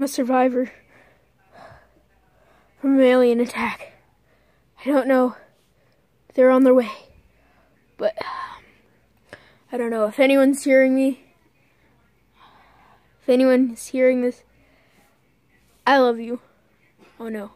a survivor from an alien attack. I don't know if they're on their way, but I don't know if anyone's hearing me. If anyone is hearing this, I love you. Oh no.